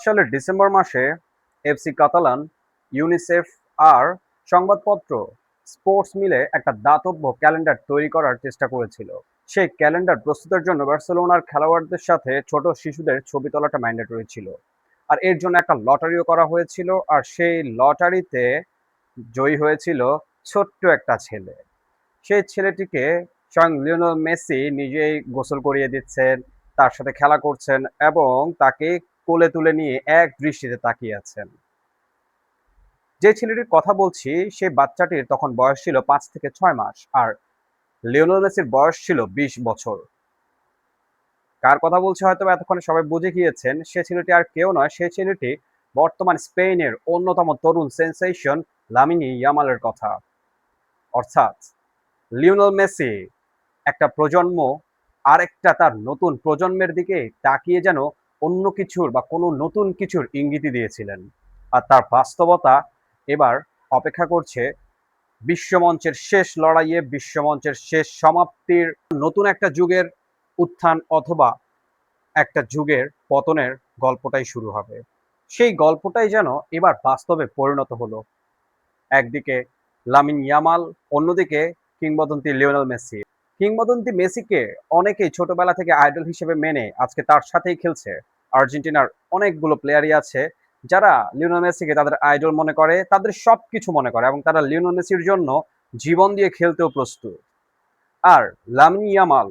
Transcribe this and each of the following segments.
সালের ডিসেম্বর মাসে FC Catalan, UNICEF আর সংবাদপত্র স্পোর্টস মিলে একটা দাতব্য ক্যালেন্ডার তৈরি করার চেষ্টা করেছিল। সেই ক্যালেন্ডার প্রস্তুতের জন্য বার্সেলোনার খেলোয়াড়দের সাথে ছোট শিশুদের ছবি তোলাটা ম্যান্ডেটরি ছিল। আর এর জন্য একটা লটারিও করা হয়েছিল, আর সেই লটারিতে জয়ী হয়েছিল ছোট্ট একটা ছেলে। সেই ছেলেটিকে স্বয়ং লিওনেল মেসি নিজেই গোসল করিয়ে দিচ্ছেন, তার সাথে খেলা করছেন এবং তাকে কোলে তুলে নিয়ে এক দৃষ্টিতে তাকিয়ে আছেন। যে ছেলেটির কথা বলছি সেই বাচ্চাটির তখন বয়স ছিল 5 থেকে 6 মাস, আর লিওনেল মেসির বয়স ছিল 20 বছর। কার কথা বলছি হয়তো এতক্ষণে সবাই বুঝে গিয়েছেন, সে ছেলেটি আর কেউ নয়, সে ছেলেটি বর্তমান স্পেনের অন্যতম তরুণ সেন্সেশন লামিনি ইয়ামালের কথা। অর্থাৎ লিওনেল মেসি একটা প্রজন্ম আরেকটা তার নতুন প্রজন্মের দিকে তাকিয়ে যেন অন্য কিছুর বা কোনো নতুন কিছুর ইঙ্গিতই দিয়েছিলেন। আর তার বাস্তবতা এবার অপেক্ষা করছে বিশ্বমঞ্চের শেষ লড়াইয়ে, বিশ্বমঞ্চের শেষ সমাপ্তির, নতুন একটা যুগের উত্থান অথবা একটা যুগের পতনের গল্পটাই শুরু হবে। সেই গল্পটাই যেন এবার বাস্তবে পরিণত হলো। একদিকে লামিন ইয়ামাল, অন্যদিকে কিংবদন্তি লিওনেল মেসি। কিংবদন্তি মেসিকে অনেকেই ছোটবেলা থেকে আইডল হিসেবে মেনে আজকে তার সাথেই খেলছে। আর্জেন্টিনার অনেকগুলো প্লেয়ারই আছে যারা লিওনেল মেসিকে তাদের আইডল মনে করে, তাদের সবকিছু মনে করে এবং তারা লিওনেল মেসির জন্য জীবন দিয়ে খেলতেও প্রস্তুত। আর লামিন ইয়ামাল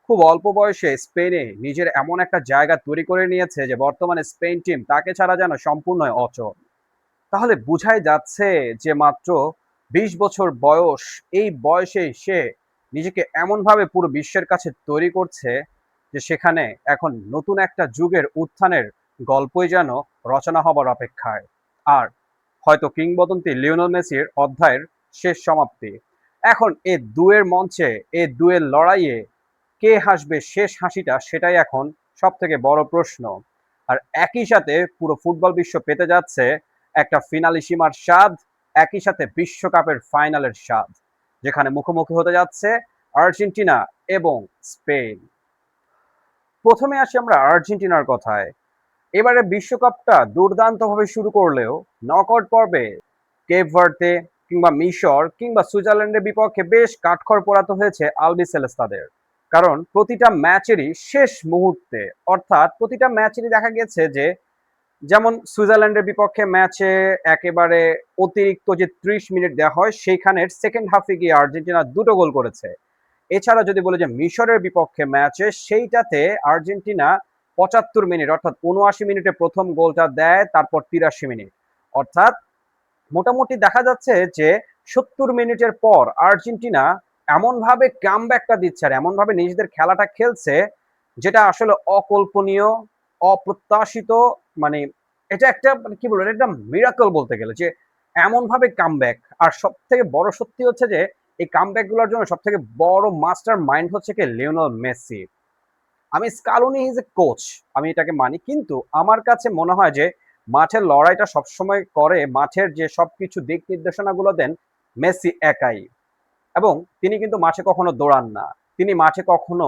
খুব অল্প বয়সে স্পেনে নিজের এমন একটা জায়গা তৈরি করে নিয়েছে যে বর্তমানে স্পেন টিম তাকে ছাড়া যেন সম্পূর্ণ অচল। তাহলে বুঝাই যাচ্ছে যে মাত্র 20 বছর বয়স, এই বয়সে সে নিজেকে এমনভাবে পুরো বিশ্বের কাছে তৈরি করছে যে সেখানে এখন নতুন একটা যুগের উত্থানের গল্পই যেন রচনা হবার অপেক্ষায়। আর হয়তো কিংবদন্তি লিওনেল মেসির অধ্যায়ের শেষ সমাপ্তি। এখন এ দুয়ের মঞ্চে, এ দুয়ের লড়াইয়ে কে হাসবে শেষ হাসিটা, সেটাই এখন সব থেকে বড় প্রশ্ন। আর একই সাথে পুরো ফুটবল বিশ্ব পেতে যাচ্ছে একটা ফিনালিসিমার স্বাদ, একই সাথে বিশ্বকাপের ফাইনালের স্বাদ, যেখানে মুখোমুখি হতে যাচ্ছে আর্জেন্টিনা এবং স্পেন। প্রথমে আসি আমরা আর্জেন্টিনার কথায়। এবারে বিশ্বকাপটা দুর্দান্তভাবে শুরু করলেও নকআউট পর্বে কেপ ভার্দে কিংবা মিশর কিংবা সুইজারল্যান্ডের বিপক্ষে বেশ কাঠখড় পোড়াতে হয়েছে আলবিসেলেস্তাদের। কারণ প্রতিটা ম্যাচেরই শেষ মুহূর্তে, অর্থাৎ প্রতিটা ম্যাচেরই দেখা গেছে যে, যেমন সুইজারল্যান্ডের বিপক্ষে ম্যাচে একেবারে অতিরিক্ত যে 30 মিনিট দেওয়া হয় সেইখানের সেকেন্ড হাফে গিয়ে আর্জেন্টিনা দুটো গোল করেছে। এছাড়া যদি বলে যে মিশরের বিপক্ষে ম্যাচে, সেইটাতে আর্জেন্টিনা 75 মিনিট অর্থাৎ 79 মিনিটে প্রথম গোলটা দেয়, তারপর 83 মিনিট। অর্থাৎ মোটামুটি দেখা যাচ্ছে যে 70 মিনিটের পর আর্জেন্টিনা এমনভাবে কামব্যাকটা দিচ্ছে আর এমনভাবে নিজেদের খেলাটা খেলছে যেটা আসলে অকল্পনীয়, অপ্রত্যাশিত। মানে এটা একটা, মানে কি বলবো, এটা একটা মিরাকল বলতে গেলে, যে এমনভাবে কামব্যাক। আর সব থেকে বড় সত্যি হচ্ছে যে এই কামব্যাক গুলোর জন্য সব থেকে বড় মাস্টার মাইন্ড হচ্ছে কি লিওনেল মেসি। আমি স্কালোনি ইজ এ কোচ, আমি এটাকে মানি, কিন্তু আমার কাছে মনে হয় যে মাঠের লড়াইটা সবসময় করে, মাঠের যে সবকিছু দিক নির্দেশনাগুলো দেন মেসি একাই। এবং তিনি কিন্তু মাঠে কখনো দৌড়ান না, তিনি মাঠে কখনো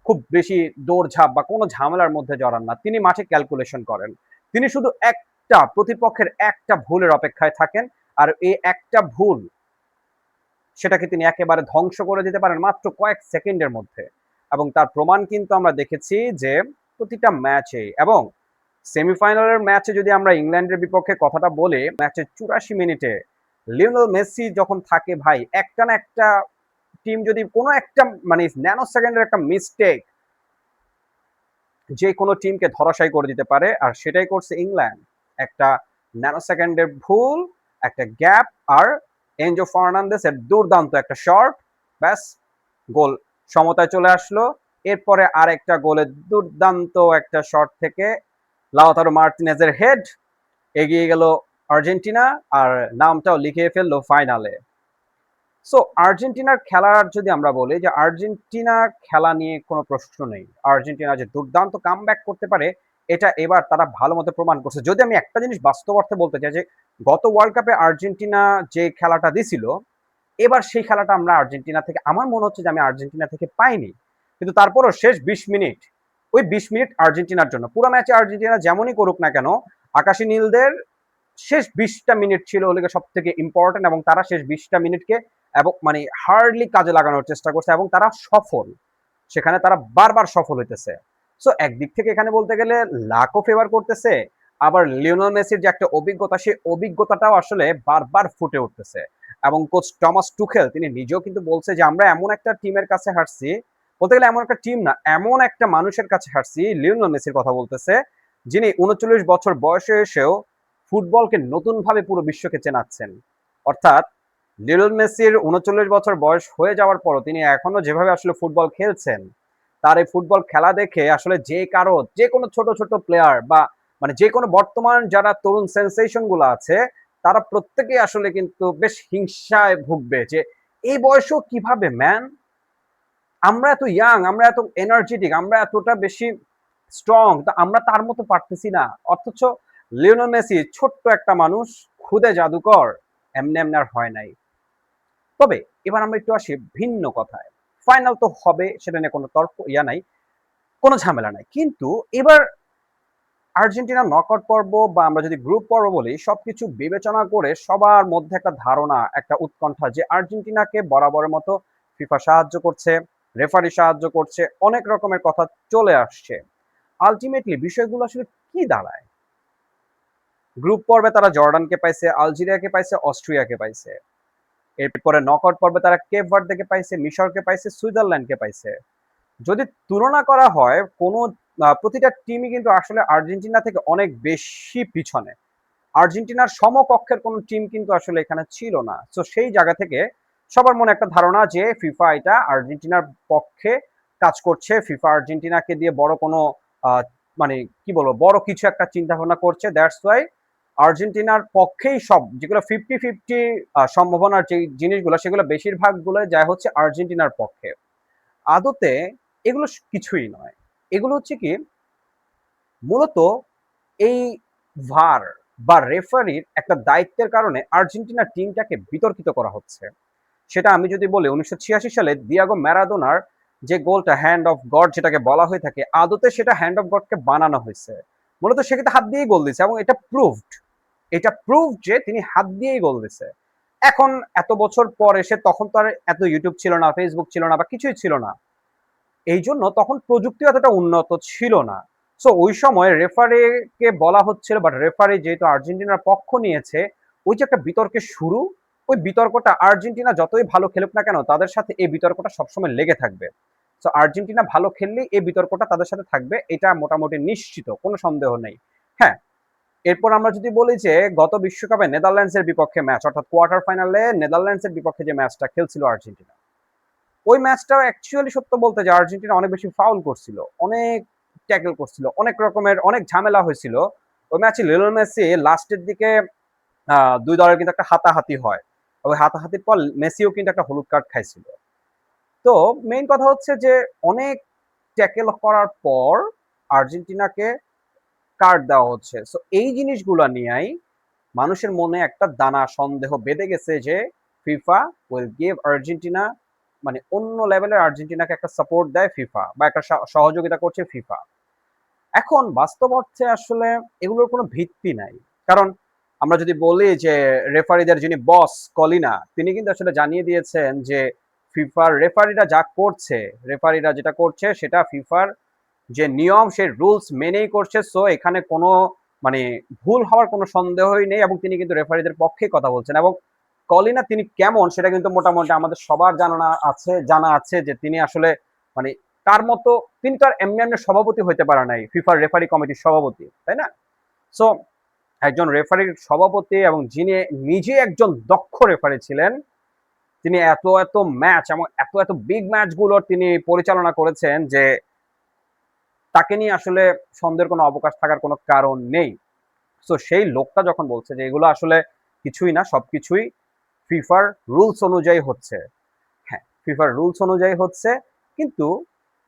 খুব বেশি দৌড়ঝাঁপ বা কোনো ঝামেলার মধ্যে জড়ান না, তিনি মাঠে ক্যালকুলেশন করেন। তিনি শুধু একটা প্রতিপক্ষের একটা ভুলের অপেক্ষায় থাকেন, আর এই একটা ভুল সেটাকে তিনি একেবারে ধ্বংস করে দিতে পারেন মাত্র কয়েক সেকেন্ডের মধ্যে। এবং তার প্রমাণ কিন্তু আমরা দেখেছি যে প্রতিটা ম্যাচে, এবং সেমিফাইনালের ম্যাচে যদি আমরা ইংল্যান্ডের বিপক্ষে কথাটা বলি, ম্যাচের 84 মিনিটে লিওনেল মেসি যখন থাকে ভাই, একটা না একটা টিম যদি কোনো একটা, মানে ন্যানো সেকেন্ডের একটা মিস্টেক যে কোনো টিমকে ধরাশায়ী করে দিতে পারে, আর সেটাই করছে ইংল্যান্ড। একটা ন্যানো সেকেন্ডের ভুল, একটা গ্যাপ, আর এনজো ফার্নান্দেসের দুর্দান্ত একটা শট, ব্যাস গোল সমতায় চলে আসলো। এরপরে আরেকটা গোলের দুর্দান্ত একটা শট থেকে লাউতারো মার্টিনেজের হেড, এগিয়ে গেল আর্জেন্টিনা, আর নামটাও লিখিয়ে ফেললো ফাইনালে। সো আর্জেন্টিনার খেলার যদি আমরা বলি, যে আর্জেন্টিনার খেলা নিয়ে কোনো প্রশ্ন নেই, আর্জেন্টিনা যে দুর্দান্ত কামব্যাক করতে পারে এটা এবার তারা ভালো মতো প্রমাণ করছে। যদি আমি একটা জিনিস বাস্তব অর্থে বলতে চাই, যে গত ওয়ার্ল্ড কাপে আর্জেন্টিনা যে খেলাটা দিছিল, এবার সেই খেলাটা আমরা আর্জেন্টিনা থেকে, আমার মনে হচ্ছে যে আমি আর্জেন্টিনা থেকে পাইনি। কিন্তু তারপরও শেষ 20 মিনিট ওই 20 মিনিট আর্জেন্টিনার জন্য। পুরো ম্যাচে আর্জেন্টিনা যেমনই করুক না কেন, আকাশী নীলদের শেষ 20টা মিনিট ছিল ওদিকে সব থেকে ইম্পর্টেন্ট, এবং তারা শেষ 20টা মিনিটকে এবং মানে হার্ডলি কাজে লাগানোর চেষ্টা করছে, এবং তারা সফল। সেখানে তারা বারবার সফল হইতেছে। সো একদিক থেকে এখানে বলতে গেলে লাকও ফেভার করতেছে, আবার লিওনেল মেসির যে একটা অভিজ্ঞতা, সেই অভিজ্ঞতাটাও আসলে বারবার ফুটে উঠতেছে। এবং কোচ টমাস টুখেল তিনি নিজেও কিন্তু বলছে যে আমরা এমন একটা টিমের কাছে হারছি, বলতে গেলে এমন একটা টিম না, এমন একটা মানুষের কাছে হারছি, লিওনেল মেসির কথা বলতেছে, যিনি 39 বছর বয়সে এসেও ফুটবলকে নতুনভাবে পুরো বিশ্বকে চেনাচ্ছেন। অর্থাৎ লিওনেল মেসির 39 বছর বয়স হয়ে যাওয়ার পরও তিনি এখনো যেভাবে আসলে ফুটবল খেলছেন, তার এই ফুটবল খেলা দেখে আসলে যে কারো, যে কোনো ছোট ছোট প্লেয়ার বা মানে যে কোনো বর্তমান যারা তরুণ সেন্সেশন গুলো আছে, তারা প্রত্যেকেই আসলে কিন্তু বেশ হিংসায় ভুগবে যে এই বয়সেও কিভাবে ম্যান, আমরা এত ইয়াং, আমরা এত এনার্জেটিক, আমরা এতটা বেশি স্ট্রং, তা আমরা তার মতো পারতেছি না। অথচ লিওনেল মেসি ছোট্ট একটা মানুষ, খুদে জাদুকর, এমনি এমনি আর হয় নাই। তবে এবার আমরা একটু আসি ভিন্ন কথায়। ফাইনাল তো হবে, সেটা নিয়ে কোনো তর্ক নাই, কোনো ঝামেলা নাই। কিন্তু এবার আর্জেন্টিনা নকআউট পর্ব বা আমরা যদি গ্রুপ পর্ব বলি, সবকিছু বিবেচনা করে সবার মধ্যে একটা ধারণা, একটা উৎকণ্ঠা যে আর্জেন্টিনাকে বরাবরের মতো ফিফা সাহায্য করছে, রেফারি সাহায্য করছে, অনেক রকমের কথা চলে আসছে। আলটিমেটলি বিষয়গুলো আসলে কি দাঁড়ায়? গ্রুপ পর্বে তারা জর্ডানকে পাইছে, আলজেরিয়াকে পাইছে, অস্ট্রিয়াকে পাইছে। এরপরে নকআউট পর্বে তারা কেপ ভার্দেকে পাইছে, মিশরকে পাইছে, সুইজারল্যান্ডকে পাইছে। যদি তুলনা করা হয়, কোনো প্রতিটা টিমই কিন্তু আসলে আর্জেন্টিনা থেকে অনেক বেশি পিছনে। আর্জেন্টিনার সমকক্ষের কোনো টিম কিন্তু আসলে এখানে ছিল না। সো সেই জায়গা থেকে সবার মনে একটা ধারণা যে ফিফা এটা আর্জেন্টিনার পক্ষে কাজ করছে, ফিফা আর্জেন্টিনাকে দিয়ে বড় কোনো আহ, মানে কি বলবো, বড় কিছু একটা চিন্তা ভাবনা করছে। দ্যাটস ওয়াই আর্জেন্টিনার পক্ষেই সব যেগুলো 50-50 সম্ভাবনার যে জিনিসগুলো, সেগুলো বেশিরভাগ গুলো যায় হচ্ছে আর্জেন্টিনার পক্ষে। আদতে এগুলো কিছুই নয়। এগুলো হচ্ছে কি, মূলত এই ভার বা রেফারির একটা দায়িত্বের কারণে আর্জেন্টিনার টিমটাকে বিতর্কিত করা হচ্ছে। সেটা আমি যদি বলি, 1986 সালে দিয়াগো ম্যারাডোনার যে গোলটা হ্যান্ড অফ গড যেটাকে বলা হয়ে থাকে, আদতে সেটা হ্যান্ড অফ গডকে বানানো হয়েছে। মূলত সে কিন্তু হাত দিয়েই গোল দিছে, এবং এটা প্রুভড, এটা প্রুভ যে তিনি হাত দিয়েই গোল দিছে। এখন এত বছর পর এসে, তখন তো আর এত ইউটিউব ছিল না, ফেসবুক ছিল না, বা কিছুই ছিল না, এই জন্য তখন প্রযুক্তি অতটা উন্নত ছিল না। সো ওই সময় রেফারিকে বলা হচ্ছিল, বাট রেফারি যেহেতু আর্জেন্টিনার পক্ষ নিয়েছে, ওই যে একটা বিতর্কের শুরু, ওই বিতর্কটা আর্জেন্টিনা যতই ভালো খেলুক না কেন, তাদের সাথে এই বিতর্কটা সবসময় লেগে থাকবে। সো আর্জেন্টিনা ভালো খেললেই এই বিতর্কটা তাদের সাথে থাকবে, এটা মোটামুটি নিশ্চিত, কোনো সন্দেহ নেই। হ্যাঁ, এরপর আমরা যদি বলি যে গত বিশ্বকাপে নেদারল্যান্ডসের বিপক্ষে ম্যাচ, অর্থাৎ কোয়ার্টার ফাইনালে নেদারল্যান্ডসের বিপক্ষে যে ম্যাচটা খেলছিল আর্জেন্টিনা, ওই ম্যাচটাও অ্যাকচুয়ালি সত্য বলতে যে আর্জেন্টিনা অনেক বেশি ফাউল করছিল, অনেক ট্যাকল করছিল, অনেক রকমের অনেক ঝামেলা হয়েছিল। ওই ম্যাচে লিওনেল মেসি লাস্টের দিকে দুই দলের কিন্তু একটা হাতাহাতি হয়, ওই হাতাহাতির পর মেসিও কিন্তু একটা হলুদ কার্ড খাইছিল। তো মেইন কথা হচ্ছে যে অনেক ট্যাকেল করার পর আর্জেন্টিনাকে কার্ড দেওয়া হচ্ছে। সো এই জিনিসগুলো নিয়েই মানুষের মনে একটা দানা সন্দেহ বেঁধে গেছে যে ফিফা উইল গিভ আর্জেন্টিনা, মানে অন্য লেভেলের আর্জেন্টিনাকে একটা সাপোর্ট দেয় ফিফা, বা একটা সহযোগিতা করছে ফিফা। এখন বাস্তব অর্থে আসলে এগুলোর কোনো ভিত্তি নাই। কারণ আমরা যদি বলি যে রেফারিদের যিনি বস কলিনা, তিনি কিন্তু আসলে জানিয়ে দিয়েছেন যে ফিফার রেফারিরা যা করছে, রেফারিরা যেটা করছে সেটা ফিফার যে নিয়ম, সেই রুলস মেনেই করছে। সো এখানে কোনো মানে ভুল হওয়ার কোনো সন্দেহই নেই, এবং তিনি কিন্তু রেফারিদের পক্ষে কথা বলছেন। এবং কলিনা তিনি কেমন সেটা কিন্তু মোটামুটি আমাদের সবার জানা আছে যে তিনি আসলে মানে তার মতো, তিনি তো আর এমনি এমনি সভাপতি হইতে পারে নাই, ফিফার রেফারি কমিটির সভাপতি, তাই না? সো একজন রেফারির সভাপতি, এবং যিনি নিজে একজন দক্ষ রেফারি ছিলেন, তিনি এত এত ম্যাচ এবং এত এত বিগ ম্যাচগুলোর তিনি পরিচালনা করেছেন যে তাকে নিয়ে আসলে সন্দেহের কোনো অবকাশ থাকার কোনো কারণ নেই। সো সেই লোকটা যখন বলছে যে এগুলো আসলে কিছুই না, সবকিছুই ফিফার রুলস অনুযায়ী হচ্ছে, হ্যাঁ ফিফার রুলস অনুযায়ী হচ্ছে, কিন্তু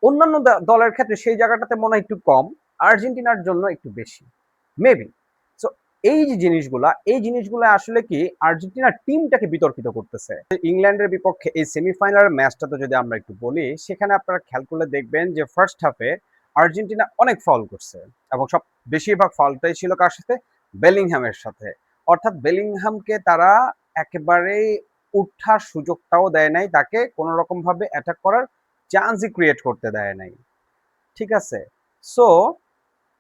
অন্যান্য দলের ক্ষেত্রে সেই জায়গাটাতে মনে হয় একটু কম, আর্জেন্টিনার জন্য একটু বেশি মেবি। সো এই জিনিসগুলো আসলে কি আর্জেন্টিনার টিমটাকে বিতর্কিত করতেছে। ইংল্যান্ডের বিপক্ষে এই সেমিফাইনাল ম্যাচটাতে যদি আমরা একটু বলি, সেখানে আপনারা খেয়াল করলে দেখবেন যে ফার্স্ট হাফে আর্জেন্টিনা অনেক ফাউল করছে এবং বেশিরভাগ ফাউলটাই ছিল কার সাথে? বেলিংহামের সাথে। অর্থাৎ বেলিংহামকে তারা একেবারেই উঠার সুযোগটাও দেয় নাই, তাকে কোনো রকম ভাবে অ্যাটাক করার চান্সই ক্রিয়েট করতে দেয় নাই। ঠিক আছে? সো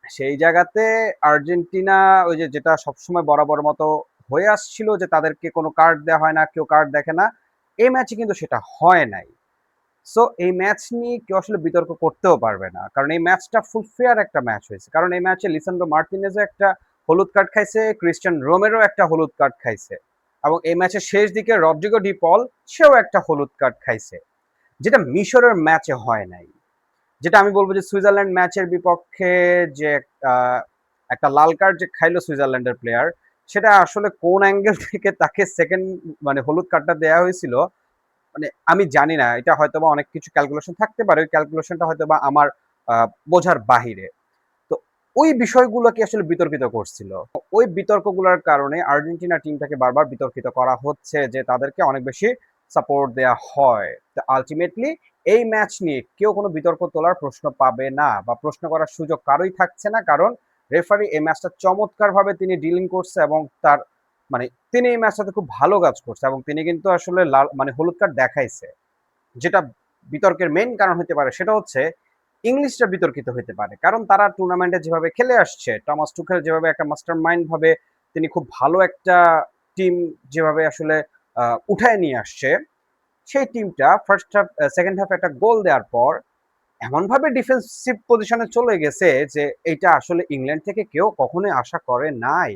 সেই জায়গাতে আর্জেন্টিনা ওই যে যেটা সবসময় বরাবর মতো হয়ে আসছিল যে তাদেরকে কোনো কার্ড দেওয়া হয় না, কেউ কার্ড দেখে না, এই ম্যাচে কিন্তু সেটা হয় নাই। সো এই ম্যাচ নিয়ে কেউ আসলে বিতর্ক করতেও পারবে না, কারণ এই ম্যাচটা ফুল ফেয়ার একটা ম্যাচ হয়েছে। কারণ এই ম্যাচে লিসান্ড্রো মার্টিনেজও একটা হলুদ কার্ড খাইছে, ক্রিস্টিয়ান রোমেরো একটা হলুদ কার্ড খাইছে, এবং এই ম্যাচের শেষ দিকে রদ্রিগো ডি পল সেও একটা হলুদ কার্ড খাইছে, যেটা মিশরের ম্যাচে হয় নাই। যেটা আমি বলবো যে সুইজারল্যান্ড ম্যাচের বিপক্ষে যে একটা লাল কার্ড যে খাইলো সুইজারল্যান্ডের প্লেয়ার, সেটা আসলে কোন অ্যাঙ্গেল থেকে তাকে সেকেন্ড মানে হলুদ কার্ডটা দেওয়া হয়েছিল মানে আমি জানি না। এটা হয়তোবা অনেক কিছু ক্যালকুলেশন থাকতে পারে, ওই ক্যালকুলেশনটা হয়তোবা আমার বোঝার বাহিরে। তো ওই বিষয়গুলোকে আসলে বিতর্কিত করছিল। ওই বিতর্কগুলোর কারণে আর্জেন্টিনা টিমটাকে বারবার বিতর্কিত করা হচ্ছে যে তাদেরকে অনেক বেশি সাপোর্ট দেয়া হয়। তো আলটিমেটলি এই ম্যাচ নিয়ে কেউ কোনো বিতর্ক তোলার প্রশ্ন পাবে না, বা প্রশ্ন করার সুযোগ কারোই থাকছে না, কারণ রেফারি এই ম্যাচটা চমৎকারভাবে তিনি ডিলিং করছে, এবং তার মানে তিনি এই ম্যাচটাতে খুব ভালো কাজ করছে, এবং তিনি কিন্তু আসলে লাল মানে হলুদ কার্ড দেখাইছে। যেটা বিতর্কের মেইন কারণ হতে পারে সেটা হচ্ছে ইংলিশরা বিতর্কিত হতে পারে, কারণ তারা টুর্নামেন্টে যেভাবে খেলে আসছে, টমাস টুখেল যেভাবে একটা মাস্টার মাইন্ড ভাবে তিনি খুব ভালো একটা টিম যেভাবে আসলে উঠায় নিয়ে আসছে, সেই টিমটা ফার্স্ট হাফ সেকেন্ড হাফে একটা গোল দেওয়ার পর এমনভাবে ডিফেন্সিভ পজিশনে চলে গেছে যে এটা আসলে ইংল্যান্ড থেকে কেউ কখনোই আশা করে নাই।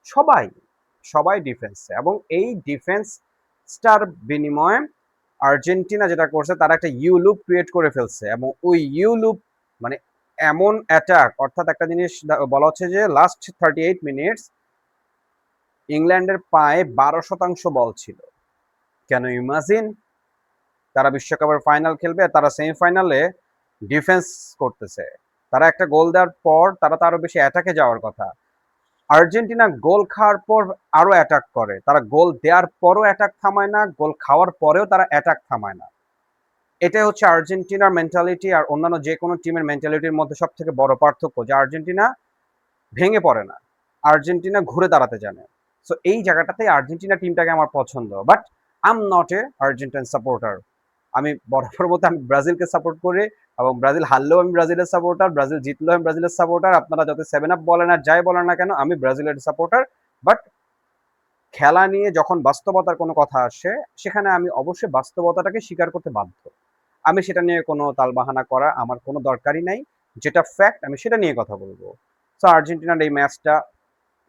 সবাই সবাই ডিফেন্সে, এবং এই ডিফেন্সটার বিনিময়ে আর্জেন্টিনা যেটা করছে তারা একটা ইউ লুপ ক্রিয়েট করে ফেলছে, এবং ওই ইউ লুপ মানে এমন অ্যাটাক, অর্থাৎ একটা জিনিস বলা হচ্ছে যে লাস্ট 38 মিনিটস ইংল্যান্ডের পায়ে 12% বল ছিল। কেন ইমাজিন, তারা বিশ্বকাপের ফাইনাল খেলবে, তারা সেমিফাইনালে ডিফেন্স করতেছে, তারা একটা গোল দেওয়ার পর তারা তো আরো বেশি অ্যাটাকে যাওয়ার কথা। আর্জেন্টিনা গোল খাওয়ার পর আরো অ্যাটাক করে, তারা গোল দেওয়ার পরও অ্যাটাক থামায় না, গোল খাওয়ার পরেও তারা অ্যাটাক থামায় না। এটাই হচ্ছে আর্জেন্টিনার মেন্টালিটি আর অন্যান্য যে কোনো টিমের মেন্টালিটির মধ্যে সব থেকে বড় পার্থক্য, যে আর্জেন্টিনা ভেঙে পড়ে না, আর্জেন্টিনা ঘুরে দাঁড়াতে জানে। সো এই জায়গাটাতে আর্জেন্টিনা টিমটাকে আমার পছন্দ, but I am not a Argentine supporter. আমি বরাবর মতো আমি ব্রাজিলকে সাপোর্ট করি, এবং ব্রাজিল হারলেও আমি ব্রাজিলের সাপোর্টার, ব্রাজিল জিতলেও আমি ব্রাজিলের সাপোর্টার। আপনারা যত 7 আপ বলেন আর যাই বলেন না কেন, আমি ব্রাজিলের সাপোর্টার। বাট খেলা নিয়ে যখন বাস্তবতার কোনো কথা আসে, সেখানে আমি অবশ্যই বাস্তবতাটাকে স্বীকার করতে বাধ্য। আমি সেটা নিয়ে কোনো তালবাহানা করা আমার কোনো দরকারই নাই। যেটা ফ্যাক্ট আমি সেটা নিয়ে কথা বলবো। সো আর্জেন্টিনার এই ম্যাচটা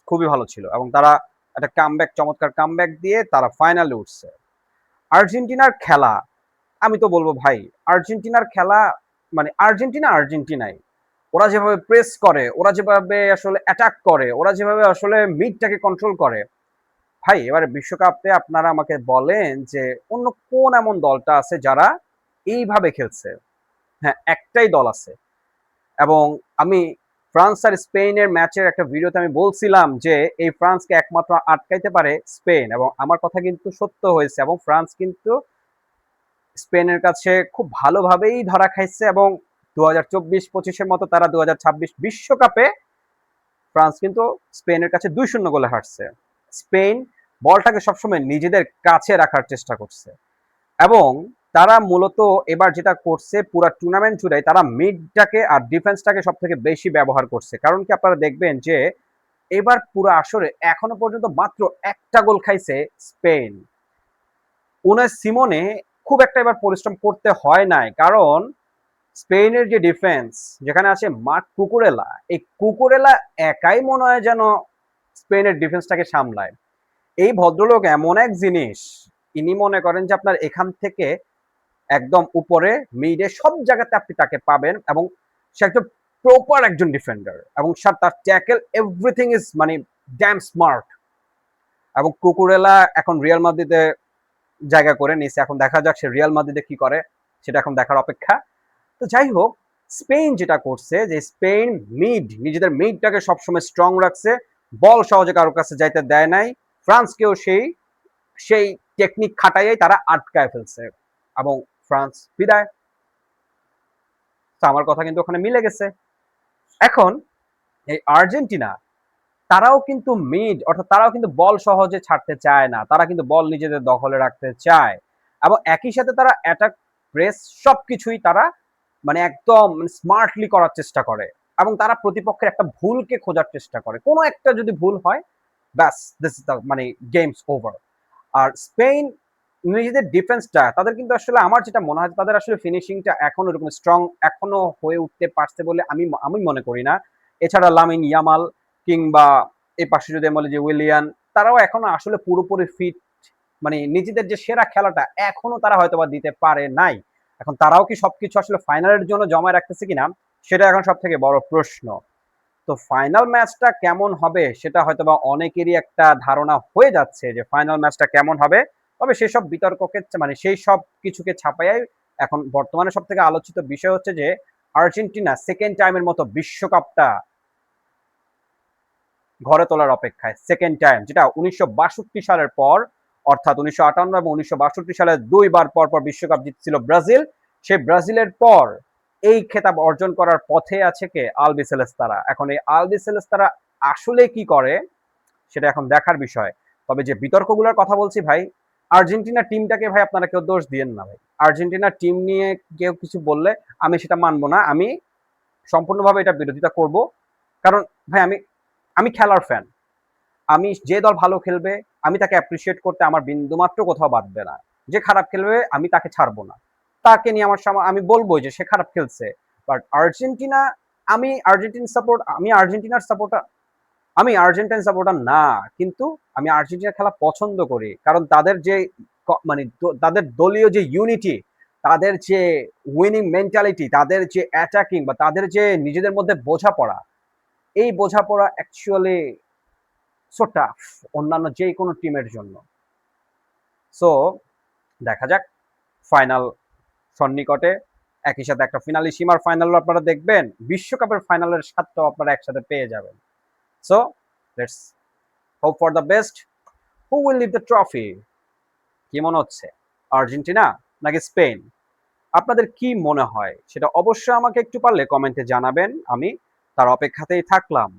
খুবই ভালো ছিল, এবং তারা একটা কামব্যাক, চমৎকার কামব্যাক দিয়ে তারা ফাইনালে উঠছে। আর্জেন্টিনার খেলা, আমি তো বলবো ভাই, আর্জেন্টিনার খেলা মানে আর্জেন্টিনা আর্জেন্টিনাই। ওরা যেভাবে প্রেস করে, ওরা যেভাবে আসলে অ্যাটাক করে, ওরা যেভাবে আসলে মিডটাকে কন্ট্রোল করে, ভাই এবারে বিশ্বকাপে আপনারা আমাকে বলেন যে অন্য কোন এমন দলটা আছে যারা এইভাবে খেলছে? হ্যাঁ, একটাই দল আছে, এবং আমি ফ্রান্স আর স্পেনের ম্যাচের একটা ভিডিওতে আমি বলছিলাম যে এই ফ্রান্সকে একমাত্র আটকাইতে পারে স্পেন, এবং আমার কথা কিন্তু সত্য হয়েছে, এবং ফ্রান্স কিন্তু স্পেনের কাছে খুব ভালোভাবেই ধরা খাইছে, এবং 2024-25-এর মতো তারা 2026 বিশ্বকাপে ফ্রান্স কিন্তু স্পেনের কাছে 2-0 গোলে হারছে। স্পেন বলটাকে সবসময় নিজেদের কাছে রাখার চেষ্টা করছে, এবং তারা মূলত এবার যেটা করছে পুরো টুর্নামেন্ট জুড়ে তারা মিডটাকে আর ডিফেন্সটাকে সব থেকে বেশি ব্যবহার করছে। কারণ কি, আপনারা দেখবেন যে এবার পুরো আসরে এখনো পর্যন্ত মাত্র একটা গোল খাইছে স্পেন। উনাই সিমনে খুব একটা এবার পরিশ্রম করতে হয় নাই, কারণ স্পেনের যে ডিফেন্স, যেখানে আছে মার্ক কুকুরেলা, এই কুকুরেলা একাই মনে হয় যেন স্পেনের ডিফেন্সটাকে সামলায়। এই ভদ্রলোক এমন এক জিনিস, ইনি মনে করেন যে আপনার এখান থেকে একদম উপরে মিডে সব জায়গাতে আপনি তাকে পাবেন, এবং সে একজন প্রপার একজন ডিফেন্ডার, এবং তার ট্যাকেল এভরিথিং ইজ মানে ড্যাম স্মার্ট। এবং কুকুরেলা এখন রিয়াল মাদ্রিদে জায়গা করে নিছে, এখন দেখা যাক সে রিয়াল মাদ্রিদে কি করে, সেটা এখন দেখার অপেক্ষা। তো যাই হোক, স্পেন যেটা করছে যে স্পেন নিজেদের মিডটাকে সবসময় স্ট্রং রাখছে, বল সহজে কারোর কাছে যাইতে দেয় নাই। ফ্রান্সকেও সেই সেই টেকনিক খাটাইয়াই তারা আটকায় ফেলছে, এবং ফ্রান্স বিদায়। তো আমার কথা কিন্তু ওখানে মিলে গেছে। এখন এই আর্জেন্টিনা তারাও কিন্তু অর্থাৎ তারাও কিন্তু বল সহজে ছাড়তে চায় না, তারা কিন্তু বল নিজেদের দখলে রাখতে চায় এবং একই সাথে তারা অ্যাটাক, প্রেস সবকিছুই তারা মানে একদম স্মার্টলি করার চেষ্টা করে এবং তারা প্রতিপক্ষের একটা ভুলকে খোঁজার চেষ্টা করে। কোনো একটা যদি ভুল হয়, ব্যাস, দিস ইজ দ্য মানে গেমস ওভার। আর স্পেন নিজেদের ডিফেন্সটা তাদের কিন্তু আসলে আমার যেটা মনে হয় তাদের আসলে ফিনিশিংটা এখনো এরকম স্ট্রং এখনো হয়ে উঠতে পারছে বলে আমি আমি মনে করি না। এছাড়া লামিন ইয়ামাল কিংবা এই পাশে যদি বলি যে উইলিয়ান, তারাও এখনো আসলে পুরোপুরি ফিট, মানে নিজেদের যে সেরা খেলাটা এখনো তারা হয়তো বা দিতে পারে নাই। এখন তারাও কি সবকিছু আসলে ফাইনালের জন্য জমায় রাখতেছে কিনা, সেটা এখন সব থেকে বড় প্রশ্ন। তো ফাইনাল ম্যাচটা কেমন হবে সেটা হয়তো বা অনেকেরই একটা ধারণা হয়ে যাচ্ছে যে ফাইনাল ম্যাচটা কেমন হবে। তবে সেসব বিতর্ককে মানে সেই সব কিছুকে ছাপাইয়াই এখন বর্তমানে সব থেকে আলোচিত বিষয় হচ্ছে যে আর্জেন্টিনা সেকেন্ড টাইমের মতো বিশ্বকাপটা ঘরে তোলার অপেক্ষায়। সেকেন্ড টাইম, যেটা 1962 সালের পর, অর্থাৎ 1958 এবং 1962 সালে দুইবার পর পর বিশ্বকাপ জিতছিল ব্রাজিল। সেই ব্রাজিলের পর এই খেতাব অর্জন করার পথে আছে কে? আলবিসেলেস্তারা। এখন এই আলবিসেলেস্তারা আসলে কি করে সেটা এখন দেখার বিষয়। তবে যে বিতর্কগুলোর কথা বলছি ভাই, আর্জেন্টিনা টিমটাকে ভাই আপনারা কেউ দোষ দিয়েন না ভাই। আর্জেন্টিনা টিম নিয়ে কেউ কিছু বললে আমি সেটা মানবো না, আমি সম্পূর্ণভাবে এটা বিরোধিতা করব। কারণ ভাই আমি আমি খেলার ফ্যান, আমি যে দল ভালো খেলবে আমি তাকে অ্যাপ্রিসিয়েট করতে আমার বিন্দুমাত্র কোথাও বাধবে না। যে খারাপ খেলবে আমি তাকে ছাড়বো না, তাকে নিয়ে আমার আমি বলবো যে সে খারাপ খেলছে। বাট আর্জেন্টিনা, আমি আর্জেন্টিনার সাপোর্টার, আমি আর্জেন্টাইন সাপোর্টার না, কিন্তু আমি আর্জেন্টিনার খেলা পছন্দ করি। কারণ তাদের যে মানে তাদের দলীয় যে ইউনিটি, তাদের যে উইনিং মেন্টালিটি, তাদের যে অ্যাটাকিং বা তাদের যে নিজেদের মধ্যে বোঝাপড়া, এই বোঝাপড়া অ্যাকচুয়ালি সো টাফ অন্যান্য যে কোনো টিমের জন্য। সো দেখা যাক, ফাইনাল সন্নিকটে, একই সাথে একটা ফিনালি সীমার ফাইনালও আপনারা দেখবেন, বিশ্বকাপের ফাইনালের স্বাদটাও আপনারা একসাথে পেয়ে যাবেন। So let's hope for the best. Who will leave the trophy? কি মনে হচ্ছে, আর্জেন্টিনা নাকি স্পেন? আপনাদের কি মনে হয় সেটা অবশ্যই আমাকে একটু পারলে কমেন্টে জানাবেন, আমি তার অপেক্ষাতেই থাকলাম।